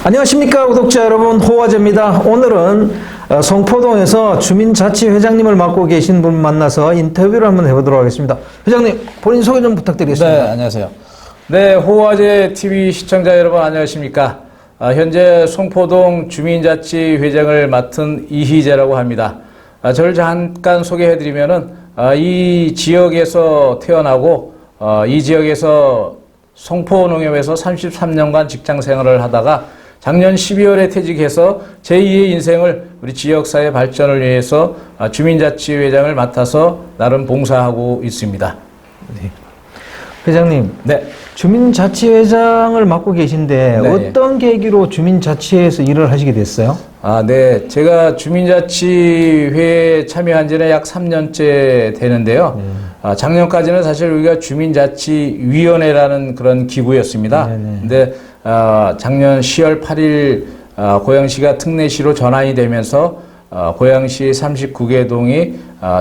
안녕하십니까 구독자 여러분, 호화제입니다. 오늘은 성포동에서 주민자치회장님을 맡고 계신 분 만나서 인터뷰를 한번 해보도록 하겠습니다. 회장님, 본인 소개 좀 부탁드리겠습니다. 네, 안녕하세요. 네, 호화제 TV 시청자 여러분 안녕하십니까. 현재 송포동 주민자치회장을 맡은 이희재라고 합니다. 저를 잠깐 소개해드리면은 이 지역에서 태어나고 이 지역에서 송포농협에서 33년간 직장 생활을 하다가 작년 12월에 퇴직해서 제2의 인생을 우리 지역사회 발전을 위해서 주민자치회장을 맡아서 나름 봉사하고 있습니다. 네. 회장님, 네. 주민자치회장을 맡고 계신데 네. 어떤 계기로 주민자치회에서 일을 하시게 됐어요? 네. 제가 주민자치회에 참여한 지는 약 3년째 되는데요. 작년까지는 사실 우리가 주민자치위원회라는 그런 기구였습니다. 근데 작년 10월 8일 고양시가 특례시로 전환이 되면서 고양시 39개 동이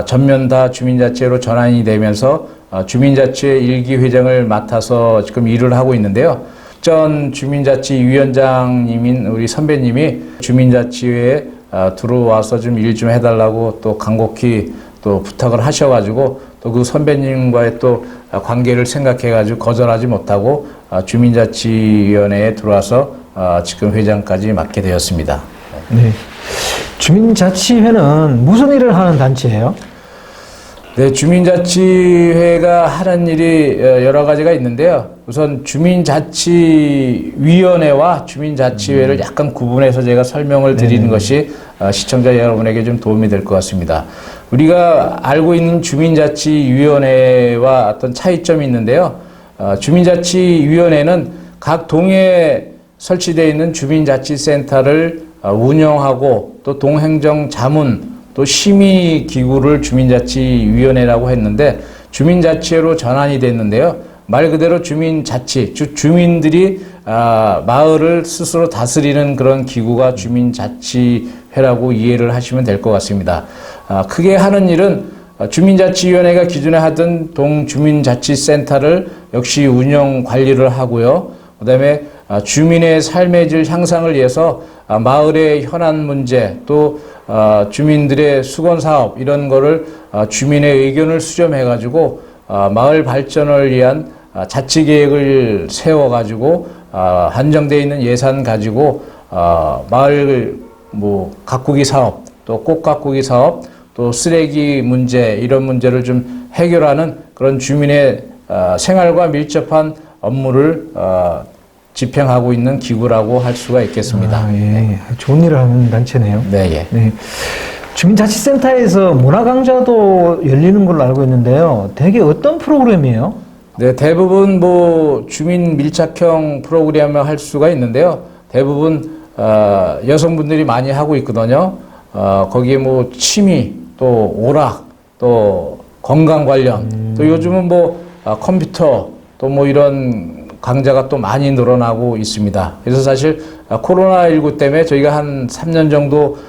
전면 다 주민자치회로 전환이 되면서 주민자치회 1기 회장을 맡아서 지금 일을 하고 있는데요. 전 주민자치위원장님인 우리 선배님이 주민자치회에 들어와서 좀 일 좀 해달라고 또 간곡히 또 부탁을 하셔가지고 또 그 선배님과의 또 관계를 생각해가지고 거절하지 못하고 주민자치위원회에 들어와서 지금 회장까지 맡게 되었습니다. 네. 주민자치회는 무슨 일을 하는 단체예요? 네, 주민자치회가 하는 일이 여러 가지가 있는데요. 우선 주민자치위원회와 주민자치회를 약간 구분해서 제가 설명을 드리는 것이 시청자 여러분에게 좀 도움이 될 것 같습니다. 우리가 알고 있는 주민자치위원회와 어떤 차이점이 있는데요. 주민자치위원회는 각 동에 설치되어 있는 주민자치센터를 운영하고 또 동행정자문 또 심의기구를 주민자치위원회라고 했는데 주민자치회로 전환이 됐는데요. 말 그대로 주민자치, 주민들이 마을을 스스로 다스리는 그런 기구가 주민자치회라고 이해를 하시면 될 것 같습니다. 크게 하는 일은 주민자치위원회가 기존에 하던 동주민자치센터를 역시 운영 관리를 하고요. 그다음에 주민의 삶의 질 향상을 위해서 마을의 현안 문제 또 주민들의 수건 사업 이런 거를 주민의 의견을 수렴해 가지고 마을 발전을 위한 자치 계획을 세워 가지고 한정되어 있는 예산 가지고 마을 가꾸기 사업 또 꽃 가꾸기 사업 또 쓰레기 문제 이런 문제를 좀 해결하는 그런 주민의 생활과 밀접한 업무를 집행하고 있는 기구라고 할 수가 있겠습니다. 예. 좋은 일을 하는 단체네요. 네, 예. 네. 주민자치센터에서 문화강좌도 열리는 걸로 알고 있는데요. 대개 어떤 프로그램이에요? 네, 대부분 주민 밀착형 프로그램을 할 수가 있는데요. 대부분 여성분들이 많이 하고 있거든요. 거기에 취미, 또 오락, 또 건강 관련, 또 요즘은 컴퓨터, 또 이런 강좌가 또 많이 늘어나고 있습니다. 그래서 사실 코로나19 때문에 저희가 한 3년 정도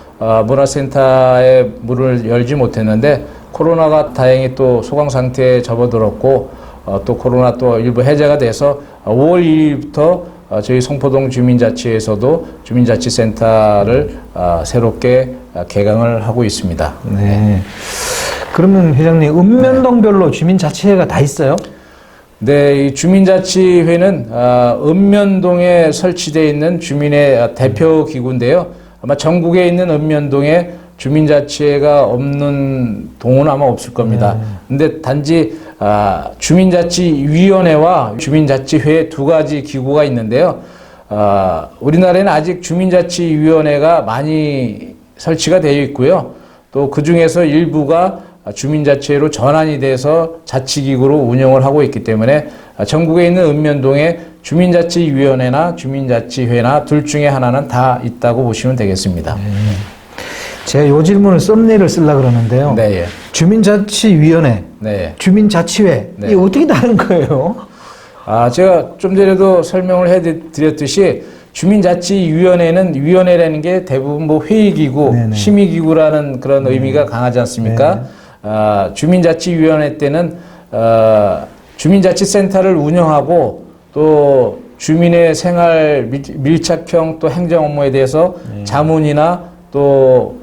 문화센터의 문을 열지 못했는데 코로나가 다행히 또 소강 상태에 접어들었고 또 코로나 또 일부 해제가 돼서 5월 1일부터 저희 송포동 주민자치회에서도 주민자치센터를 새롭게 개강을 하고 있습니다. 네. 그러면 회장님, 읍면동별로 주민자치회가 다 있어요? 네, 이 주민자치회는 읍면동에 설치되어 있는 주민의 대표 기구인데요. 아마 전국에 있는 읍면동에 주민자치회가 없는 동은 아마 없을 겁니다. 근데 단지 주민자치위원회와 주민자치회 두 가지 기구가 있는데요. 우리나라에는 아직 주민자치위원회가 많이 설치가 되어 있고요. 또 그 중에서 일부가 주민자치회로 전환이 돼서 자치기구로 운영을 하고 있기 때문에 전국에 있는 읍면동에 주민자치위원회나 주민자치회나 둘 중에 하나는 다 있다고 보시면 되겠습니다. 제가 요 질문을 썸네일을 쓰려고 그러는데요. 네, 예. 주민자치위원회, 네. 주민자치회, 네. 이게 어떻게 다른 거예요? 제가 좀 전에도 설명을 해드렸듯이 주민자치위원회는 위원회라는 게 대부분 회의기구, 심의기구라는 그런 의미가 강하지 않습니까? 주민자치위원회 때는 주민자치센터를 운영하고 또 주민의 생활 밀착형 또 행정 업무에 대해서 자문이나 또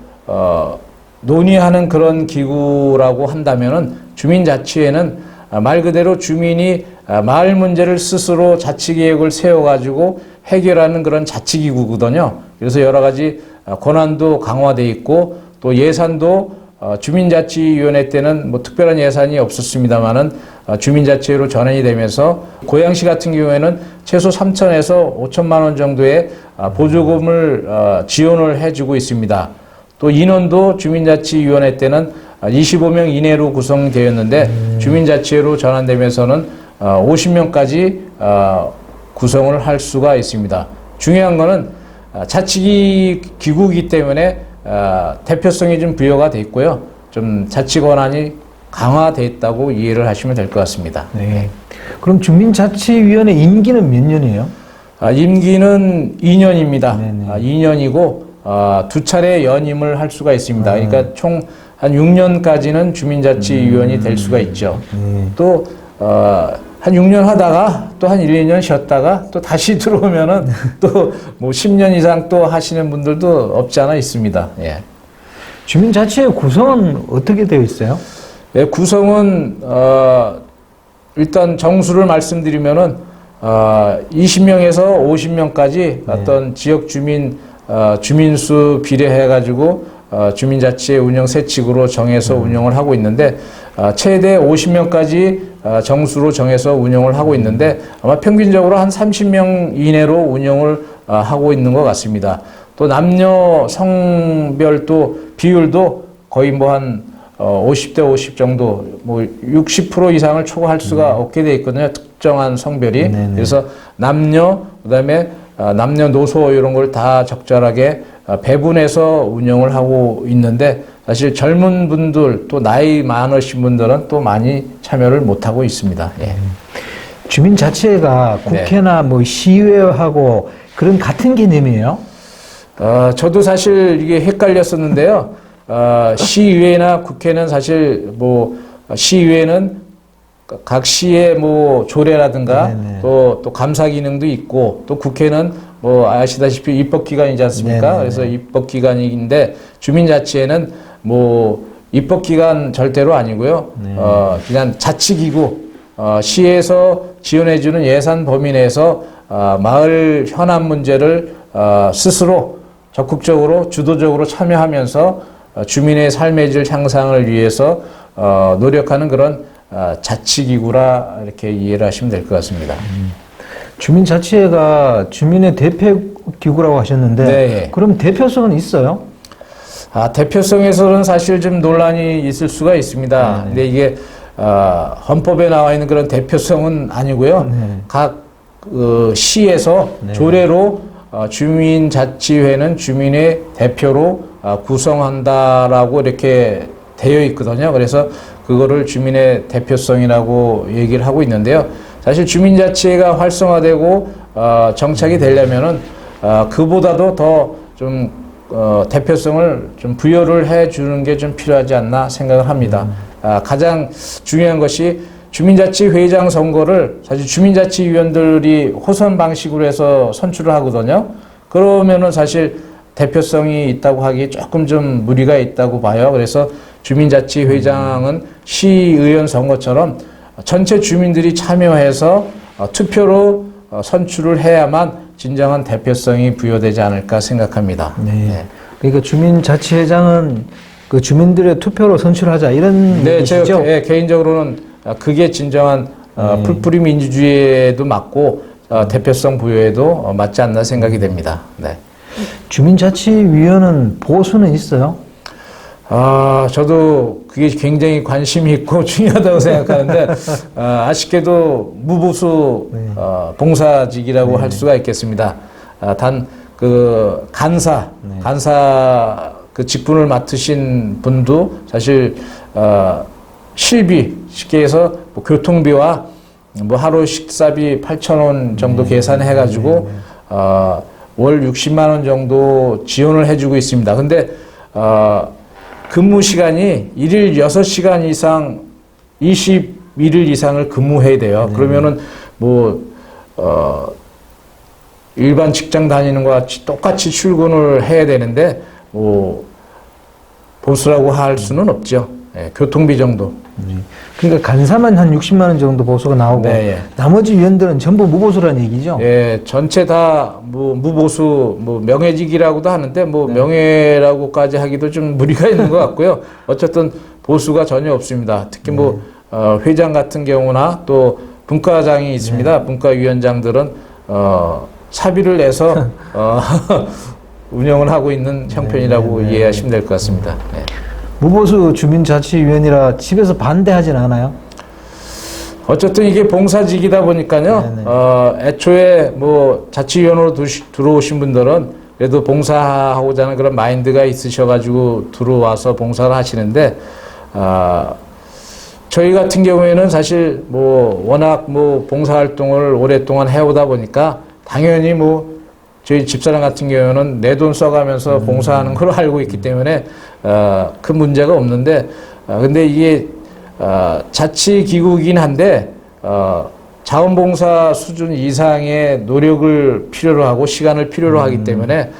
논의하는 그런 기구라고 한다면은 주민자치회는 말 그대로 주민이 마을 문제를 스스로 자치계획을 세워가지고 해결하는 그런 자치기구거든요. 그래서 여러 가지 권한도 강화돼 있고 또 예산도 주민자치위원회 때는 뭐 특별한 예산이 없었습니다만은 주민자치회로 전환이 되면서 고양시 같은 경우에는 최소 3천에서 5천만 원 정도의 보조금을 지원을 해주고 있습니다. 또 인원도 주민자치위원회 때는 25명 이내로 구성되었는데 주민자치회로 전환되면서는 50명까지 구성을 할 수가 있습니다. 중요한 거는 자치기구이기 때문에 대표성이 좀 부여가 돼 있고요. 좀 자치 권한이 강화돼 있다고 이해를 하시면 될 것 같습니다. 네. 그럼 주민자치위원회 임기는 몇 년이에요? 임기는 2년입니다. 2년이고 두 차례 연임을 할 수가 있습니다. 그러니까 총 한 6년까지는 주민자치위원이 될 수가 있죠. 또 한 6년 하다가 또 한 1, 2년 쉬었다가 또 다시 들어오면은 또 뭐 10년 이상 또 하시는 분들도 없지 않아 있습니다. 예. 주민자치회 구성은 어떻게 되어 있어요? 예, 구성은 일단 정수를 말씀드리면은 20명에서 50명까지 어떤 지역 주민 주민수 비례해 가지고 주민자치회 운영 세칙으로 정해서 운영을 하고 있는데 최대 50명까지 정수로 정해서 운영을 하고 있는데 아마 평균적으로 한 30명 이내로 운영을 하고 있는 것 같습니다. 또 남녀 성별 또 비율도 거의 뭐 한 50대 50 정도 뭐 60% 이상을 초과할 수가 없게 돼 있거든요. 특정한 성별이. 그래서 남녀 그다음에 남녀노소 이런 걸 다 적절하게 배분해서 운영을 하고 있는데 사실 젊은 분들 또 나이 많으신 분들은 또 많이 참여를 못 하고 있습니다. 예. 주민자치회가 국회나 뭐 시의회하고 그런 같은 개념이에요? 저도 사실 이게 헷갈렸었는데요. 시의회나 국회는 사실 뭐 시의회는 각 시의 뭐 조례라든가 또 감사 기능도 있고 또 국회는 뭐 아시다시피 입법기관이지 않습니까? 그래서 입법기관인데 주민자치회는 뭐 입법기관 절대로 아니고요. 그냥 자치기구 시에서 지원해주는 예산 범위 내에서 마을 현안 문제를 스스로 적극적으로 주도적으로 참여하면서 주민의 삶의 질 향상을 위해서 노력하는 그런 자치기구라 이렇게 이해를 하시면 될 것 같습니다. 주민자치회가 주민의 대표기구라고 하셨는데 네. 그럼 대표성은 있어요? 대표성에서는 사실 좀 논란이 있을 수가 있습니다. 근데 이게 헌법에 나와 있는 그런 대표성은 아니고요. 각 시에서 조례로 주민자치회는 주민의 대표로 구성한다라고 이렇게 되어 있거든요. 그래서 그거를 주민의 대표성이라고 얘기를 하고 있는데요. 사실 주민자치회가 활성화되고 정착이 되려면은 그보다도 더 좀 대표성을 좀 부여를 해주는 게 좀 필요하지 않나 생각을 합니다. 가장 중요한 것이 주민자치회장 선거를 사실 주민자치위원들이 호선 방식으로 해서 선출을 하거든요. 그러면은 사실 대표성이 있다고 하기 조금 좀 무리가 있다고 봐요. 그래서 주민자치회장은 시의원 선거처럼 전체 주민들이 참여해서 투표로 선출을 해야만 진정한 대표성이 부여되지 않을까 생각합니다. 네. 그러니까 주민자치회장은 그 주민들의 투표로 선출하자 이런 얘기시죠? 제가 개인적으로는 그게 진정한 풀뿌리 민주주의에도 맞고 대표성 부여에도 맞지 않나 생각이 됩니다. 네. 주민자치위원회는 보수는 있어요? 저도 그게 굉장히 관심이 있고 중요하다고 생각하는데, 아쉽게도 무보수, 봉사직이라고 할 수가 있겠습니다. 단, 그, 간사 그 직분을 맡으신 분도 사실, 실비, 쉽게 해서 뭐 교통비와 뭐 하루 식사비 8,000원 정도 계산해가지고, 월 60만 원 정도 지원을 해주고 있습니다. 근데, 근무 시간이 일일 6시간 이상 21일 이상을 근무해야 돼요. 그러면은 뭐 일반 직장 다니는 것 같이 똑같이 출근을 해야 되는데 뭐 보수라고 할 수는 없죠. 예, 교통비 정도. 그러니까 간사만 한 60만 원 정도 보수가 나오고 네, 예. 나머지 위원들은 전부 무보수라는 얘기죠. 예, 전체 다 뭐 무보수, 뭐 명예직이라고도 하는데 뭐 네. 명예라고까지 하기도 좀 무리가 있는 것 같고요. 어쨌든 보수가 전혀 없습니다. 특히 뭐 회장 같은 경우나 또 분과장이 있습니다. 네. 분과위원장들은 사비를 내서 운영을 하고 있는 형편이라고 네, 네. 이해하시면 될 것 같습니다. 네. 무보수 주민자치위원이라 집에서 반대하진 않아요? 어쨌든 이게 봉사직이다 보니까요. 네네. 애초에 뭐 자치위원으로 들어오신 분들은 그래도 봉사하고자 하는 그런 마인드가 있으셔가지고 들어와서 봉사를 하시는데, 저희 같은 경우에는 사실 뭐 워낙 뭐 봉사활동을 오랫동안 해오다 보니까 당연히 뭐 저희 집사람 같은 경우는 내 돈 써가면서 봉사하는 걸 알고 있기 때문에 큰 문제가 없는데, 근데 이게 자치기구이긴 한데 자원봉사 수준 이상의 노력을 필요로 하고 시간을 필요로 하기 때문에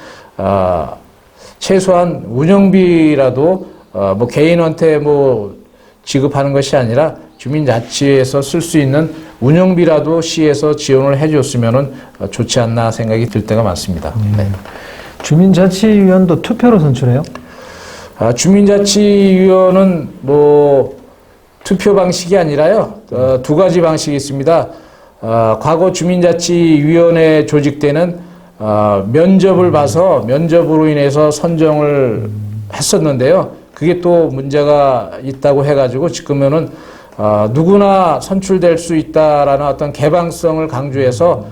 최소한 운영비라도 뭐 개인한테 뭐 지급하는 것이 아니라 주민자치에서 쓸 수 있는 운영비라도 시에서 지원을 해줬으면 좋지 않나 생각이 들 때가 많습니다. 네. 주민자치위원도 투표로 선출해요? 주민자치위원은 뭐 투표 방식이 아니라요, 두 가지 방식이 있습니다. 과거 주민자치위원회 조직 때는 면접을 봐서 면접으로 인해서 선정을 했었는데요. 그게 또 문제가 있다고 해가지고 지금은 누구나 선출될 수 있다라는 어떤 개방성을 강조해서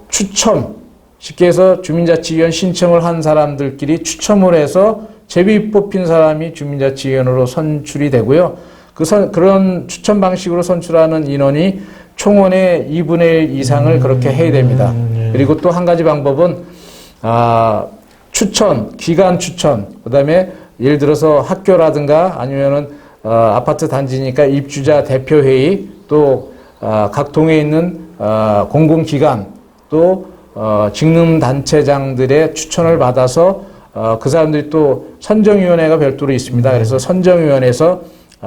추첨, 쉽게 해서 주민자치위원 신청을 한 사람들끼리 추첨을 해서 제비 뽑힌 사람이 주민자치위원으로 선출이 되고요. 그런 추천 방식으로 선출하는 인원이 총원의 2분의 1 이상을 그렇게 해야 됩니다. 그리고 또 한 가지 방법은 추천, 기간 추천, 그다음에 예를 들어서 학교라든가 아니면은 아파트 단지니까 입주자 대표회의, 또 각 동에 있는 공공기관, 또 직능단체장들의 추천을 받아서 그 사람들이 또 선정위원회가 별도로 있습니다. 그래서 선정위원회에서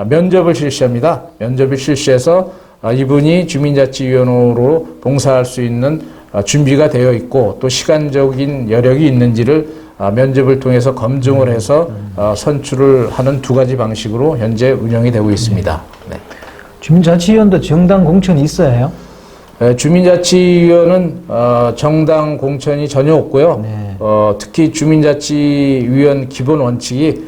면접을 실시합니다. 면접을 실시해서 이분이 주민자치위원으로 봉사할 수 있는 준비가 되어 있고 또 시간적인 여력이 있는지를 면접을 통해서 검증을 해서 선출을 하는 두 가지 방식으로 현재 운영이 되고 있습니다. 네. 주민자치위원도 정당 공천이 있어야 해요? 주민자치위원은 정당 공천이 전혀 없고요. 네. 특히 주민자치위원 기본 원칙이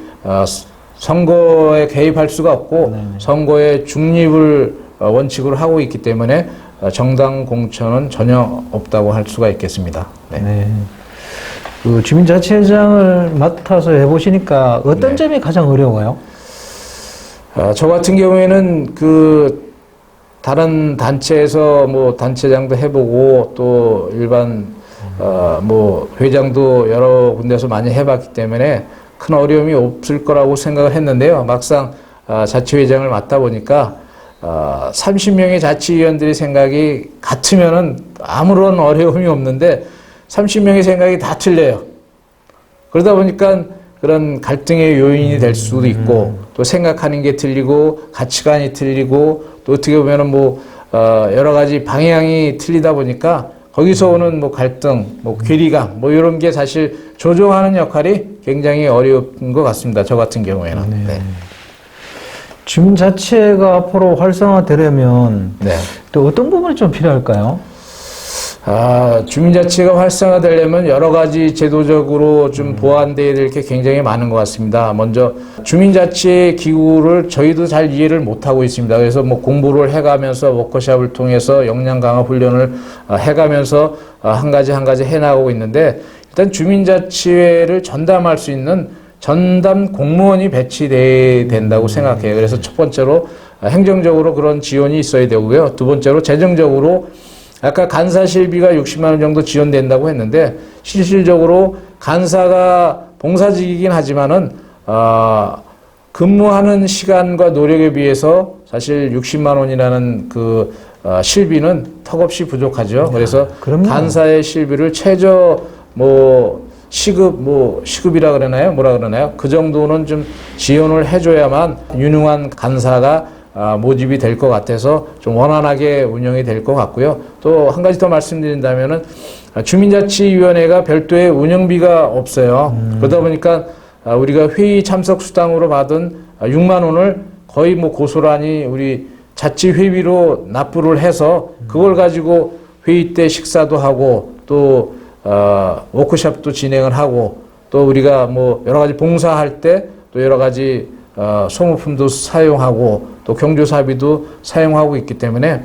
선거에 개입할 수가 없고 네네. 선거의 중립을 원칙으로 하고 있기 때문에 정당 공천은 전혀 없다고 할 수가 있겠습니다. 네. 네. 그 주민자치회장을 맡아서 해보시니까 어떤 네. 점이 가장 어려워요? 저 같은 경우에는 그 다른 단체에서 뭐 단체장도 해보고 또 일반 뭐 회장도 여러 군데서 많이 해봤기 때문에 큰 어려움이 없을 거라고 생각을 했는데요. 막상 자치회장을 맡다 보니까 30명의 자치위원들의 생각이 같으면은 아무런 어려움이 없는데 30명의 생각이 다 틀려요. 그러다 보니까 그런 갈등의 요인이 될 수도 있고 또 생각하는 게 틀리고 가치관이 틀리고 또 어떻게 보면은 뭐 여러 가지 방향이 틀리다 보니까 거기서 오는 뭐 갈등, 뭐 괴리감, 뭐 이런 게 사실 조정하는 역할이 굉장히 어려운 것 같습니다. 저 같은 경우에는. 네. 네. 주민자치회가 앞으로 활성화되려면 네. 또 어떤 부분이 좀 필요할까요? 주민자치가 활성화되려면 여러 가지 제도적으로 좀 보완돼야 될 게 굉장히 많은 것 같습니다. 먼저 주민자치 기구를 저희도 잘 이해를 못하고 있습니다. 그래서 뭐 공부를 해가면서 워크숍을 통해서 역량 강화 훈련을 해가면서 한 가지 해나가고 있는데 일단 주민자치회를 전담할 수 있는 전담 공무원이 배치돼야 된다고 생각해요. 그래서 첫 번째로 행정적으로 그런 지원이 있어야 되고요. 두 번째로 재정적으로 아까 간사실비가 60만 원 정도 지원된다고 했는데 실질적으로 간사가 봉사직이긴 하지만은 근무하는 시간과 노력에 비해서 사실 60만 원이라는 그 실비는 턱없이 부족하죠. 그래서 그럼요. 간사의 실비를 최저 시급이라 그러나요? 뭐라 그러나요? 그 정도는 좀 지원을 해줘야만 유능한 간사가 모집이 될 것 같아서 좀 원활하게 운영이 될 것 같고요. 또 한 가지 더 말씀드린다면은 주민자치위원회가 별도의 운영비가 없어요. 그러다 보니까 우리가 회의 참석 수당으로 받은 6만 원을 거의 고스란히 우리 자치회비로 납부를 해서 그걸 가지고 회의 때 식사도 하고 또 워크숍도 진행을 하고 또 우리가 여러 가지 봉사할 때 또 여러 가지 소모품도 사용하고 또 경조사비도 사용하고 있기 때문에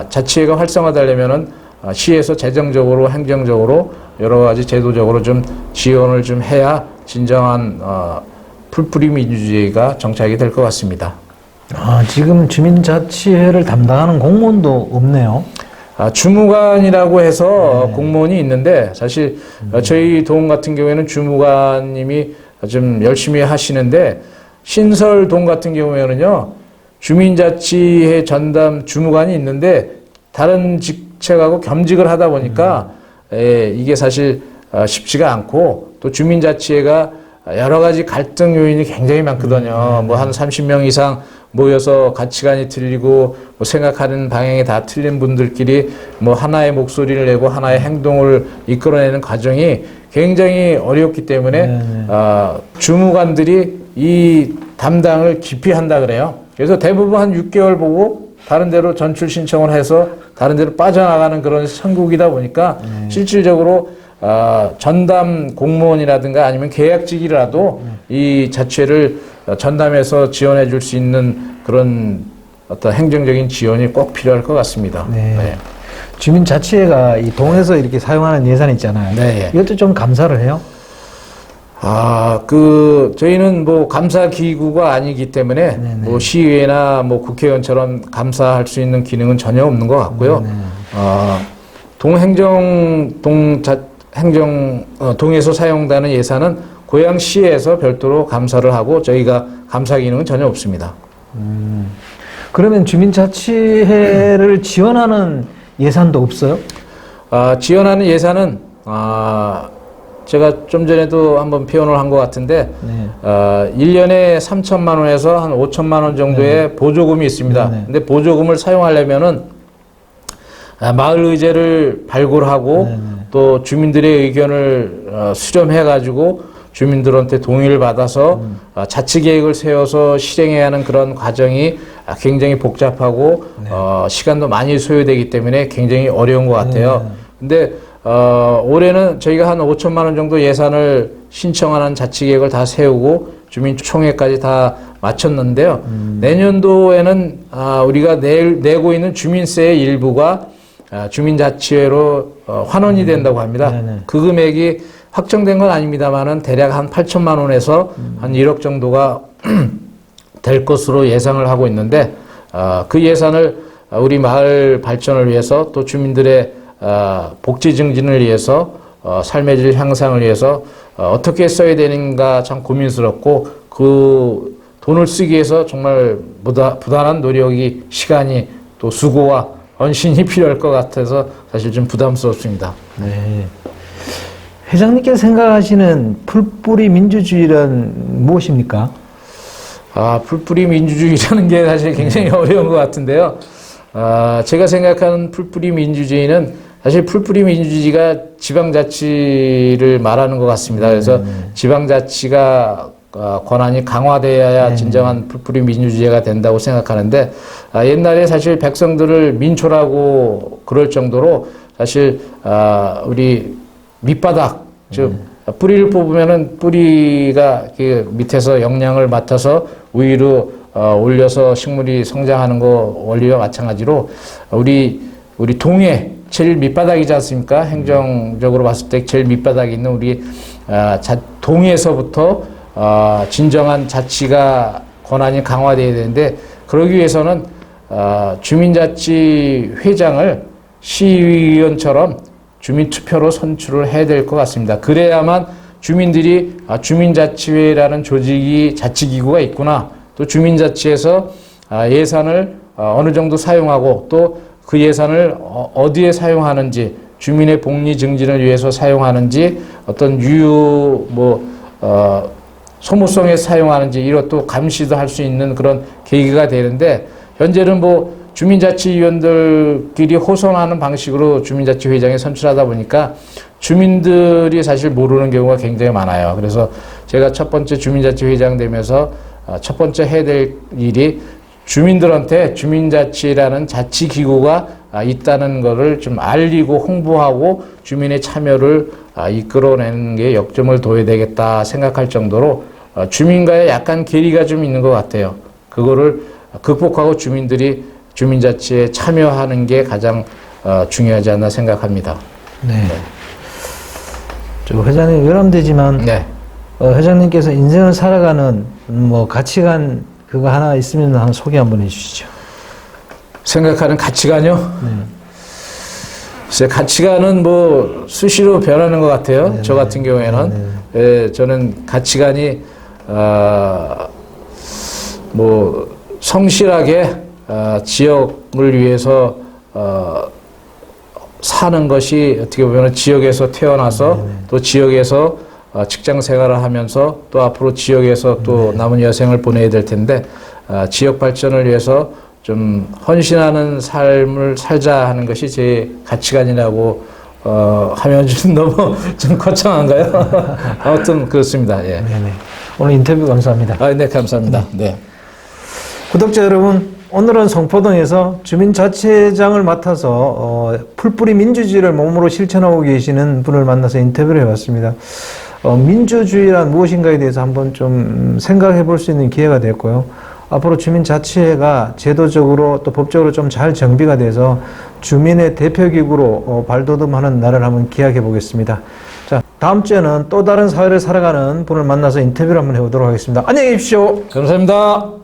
자치회가 활성화되려면은 시에서 재정적으로 행정적으로 여러 가지 제도적으로 좀 지원을 좀 해야 진정한 풀뿌리 민주주의가 정착이 될 것 같습니다. 지금 주민자치회를 담당하는 공무원도 없네요. 주무관이라고 해서 공무원이 있는데 사실 저희 동 같은 경우에는 주무관님이 좀 열심히 하시는데 신설동 같은 경우에는요 주민자치회 전담 주무관이 있는데 다른 직책하고 겸직을 하다 보니까 이게 사실 쉽지가 않고 또 주민자치회가 여러 가지 갈등 요인이 굉장히 많거든요. 한 30명 이상 모여서 가치관이 틀리고 생각하는 방향이 다 틀린 분들끼리 하나의 목소리를 내고 하나의 행동을 이끌어내는 과정이 굉장히 어렵기 때문에 주무관들이 이 담당을 깊이 한다 그래요. 그래서 대부분 한 6개월 보고 다른 데로 전출 신청을 해서 다른 데로 빠져나가는 그런 선국이다 보니까 실질적으로 전담 공무원이라든가 아니면 계약직이라도 이 자치회를 전담해서 지원해 줄 수 있는 그런 어떤 행정적인 지원이 꼭 필요할 것 같습니다. 네. 주민자치회가 이 동에서 이렇게 사용하는 예산 있잖아요. 네. 이것도 좀 감사를 해요? 저희는 감사기구가 아니기 때문에 시의회나 국회의원처럼 감사할 수 있는 기능은 전혀 없는 것 같고요. 동에서 사용되는 예산은 고양시에서 별도로 감사를 하고 저희가 감사 기능은 전혀 없습니다. 그러면 주민자치회를 지원하는 예산도 없어요? 지원하는 예산은 제가 좀 전에도 한번 표현을 한 것 같은데 1년에 3천만 원에서 한 5천만 원 정도의 보조금이 있습니다. 근데 보조금을 사용하려면은 마을의제를 발굴하고 또 주민들의 의견을 수렴해 가지고 주민들한테 동의를 받아서 자치계획을 세워서 실행해야 하는 그런 과정이 굉장히 복잡하고 시간도 많이 소요되기 때문에 굉장히 어려운 것 같아요. 근데 올해는 저희가 한 5천만 원 정도 예산을 신청하는 자치계획을 다 세우고 주민총회까지 다 마쳤는데요. 내년도에는 우리가 내고 있는 주민세의 일부가 주민자치회로 환원이 된다고 합니다. 그 금액이 확정된 건 아닙니다만은 대략 한 8천만 원에서 한 1억 정도가 될 것으로 예상을 하고 있는데 그 예산을 우리 마을 발전을 위해서 또 주민들의 복지 증진을 위해서 삶의 질 향상을 위해서 어떻게 써야 되는가 참 고민스럽고 그 돈을 쓰기 위해서 정말 부단한 노력이 시간이 또 수고와 헌신이 필요할 것 같아서 사실 좀 부담스럽습니다. 네. 회장님께서 생각하시는 풀뿌리 민주주의란 무엇입니까? 풀뿌리 민주주의라는 게 사실 굉장히 어려운 것 같은데요. 제가 생각하는 풀뿌리 민주주의는 사실 풀뿌리 민주주의가 지방자치를 말하는 것 같습니다. 그래서 지방자치가 권한이 강화되어야 진정한 풀뿌리 민주주의가 된다고 생각하는데 옛날에 사실 백성들을 민초라고 그럴 정도로 사실 우리 밑바닥 즉 뿌리를 뽑으면은 뿌리가 그 밑에서 영양을 맡아서 위로 올려서 식물이 성장하는 거 원리와 마찬가지로 우리 동해 제일 밑바닥이지 않습니까? 행정적으로 봤을 때 제일 밑바닥에 있는 우리 동에서부터 진정한 자치가 권한이 강화되어야 되는데 그러기 위해서는 주민자치 회장을 시의원처럼 주민투표로 선출을 해야 될 것 같습니다. 그래야만 주민들이 주민자치회라는 조직이 자치기구가 있구나 또 주민자치에서 예산을 어느 정도 사용하고 또 그 예산을 어디에 사용하는지, 주민의 복리 증진을 위해서 사용하는지, 어떤 소모성에 사용하는지 이것도 감시도 할 수 있는 그런 계기가 되는데, 현재는 뭐 주민자치위원들끼리 호선하는 방식으로 주민자치회장에 선출하다 보니까 주민들이 사실 모르는 경우가 굉장히 많아요. 그래서 제가 첫 번째 주민자치회장 되면서 첫 번째 해야 될 일이 주민들한테 주민자치라는 자치기구가 있다는 것을 좀 알리고 홍보하고 주민의 참여를 이끌어내는 게 역점을 둬야 되겠다 생각할 정도로 주민과의 약간 괴리가 좀 있는 것 같아요. 그거를 극복하고 주민들이 주민자치에 참여하는 게 가장 중요하지 않나 생각합니다. 네. 저 회장님 외람되지만 네. 회장님께서 인생을 살아가는 뭐 가치관 그거 하나 있으면 한번 소개 한번 해주시죠. 생각하는 가치관요? 네. 글쎄, 가치관은 뭐 수시로 변하는 것 같아요. 저 같은 경우에는. 예, 저는 가치관이 뭐 성실하게 지역을 위해서 사는 것이 어떻게 보면 지역에서 태어나서 또 지역에서 직장 생활을 하면서 또 앞으로 지역에서 또 남은 여생을 보내야 될 텐데 지역 발전을 위해서 좀 헌신하는 삶을 살자 하는 것이 제 가치관이라고 하면 좀 너무 좀 거창한가요? 아무튼 그렇습니다. 예. 네네. 오늘 인터뷰 감사합니다. 네, 감사합니다. 네. 구독자 여러분, 오늘은 성포동에서 주민자치회장을 맡아서 풀뿌리 민주주의를 몸으로 실천하고 계시는 분을 만나서 인터뷰를 해봤습니다. 민주주의란 무엇인가에 대해서 한번 좀 생각해 볼 수 있는 기회가 됐고요. 앞으로 주민자치회가 제도적으로 또 법적으로 좀 잘 정비가 돼서 주민의 대표기구로 발돋움하는 날을 한번 기약해 보겠습니다. 자, 다음 주에는 또 다른 사회를 살아가는 분을 만나서 인터뷰를 한번 해보도록 하겠습니다. 안녕히 계십시오. 감사합니다.